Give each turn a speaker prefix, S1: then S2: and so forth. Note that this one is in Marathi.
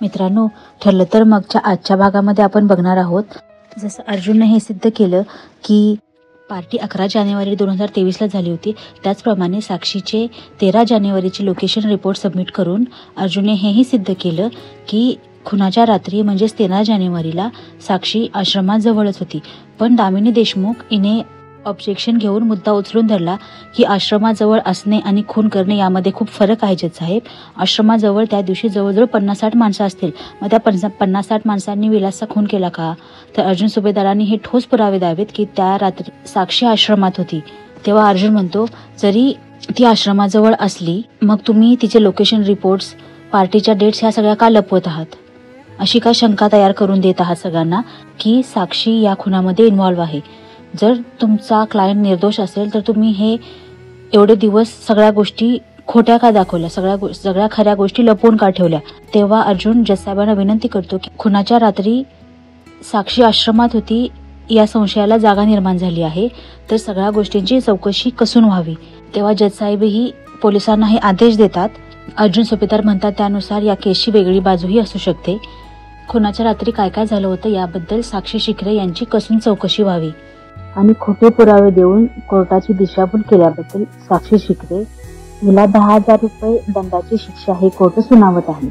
S1: मित्रांनो, ठरलं तर मगच्या आजच्या भागामध्ये आपण बघणार आहोत जसं अर्जुनने हे सिद्ध केलं की पार्टी 11 जानेवारी 2023ला झाली होती, त्याचप्रमाणे साक्षीचे 13 जानेवारीचे लोकेशन रिपोर्ट सबमिट करून अर्जुनने हेही सिद्ध केलं की खुनाच्या रात्री म्हणजेच 13 जानेवारीला साक्षी आश्रमाजवळच होती. पण दामिनी देशमुख हिने ऑब्जेक्शन घेऊन मुद्दा उचलून धरला की आश्रमाजवळ असणे आणि खून करणे यामध्ये खूप फरक आहे जज साहेब. आश्रमाजवळ त्या दिवशी जवळजवळ 50-60 माणसं असतील, मग त्या 50-60 माणसांनी विलासचा खून केला का? तर अर्जुन सुभेदारांनी हे ठोस पुरावे द्यावेत की त्या रात्री साक्षी आश्रमात होती. तेव्हा अर्जुन म्हणतो, जरी ती आश्रमाजवळ असली मग तुम्ही तिचे लोकेशन रिपोर्ट्स, पार्टीच्या डेट्स ह्या सगळ्या का लपवत आहात? अशी का शंका तयार करून देत आहात सगळ्यांना की साक्षी या खुनामध्ये इन्व्हॉल्व आहे? जर तुमचा क्लायंट निर्दोष असेल तर तुम्ही हे एवढे दिवस सगळ्या गोष्टी खोट्या का दाखवल्या, सगळ्या खऱ्या गोष्टी लपवून का ठेवल्या? तेव्हा अर्जुन जज साहेबांना विनंती करतो की खुनाच्या रात्री साक्षी आश्रमात होती या संशयाला जागा निर्माण झाली आहे, तर सगळ्या गोष्टींची चौकशी कसून व्हावी. तेव्हा जज साहेबही पोलिसांना हे आदेश देतात. अर्जुन सुभेदार म्हणतात त्यानुसार या केसची वेगळी बाजूही असू शकते. खुनाच्या रात्री काय काय झालं होतं याबद्दल साक्षी शिकरे यांची कसून चौकशी व्हावी आणि खोटे पुरावे देऊन कोर्टाची दिशाभूल केल्याबद्दल साक्षी शिकरे हिला 10,000 रुपये दंडाची शिक्षा हे कोर्ट सुनावत आहे.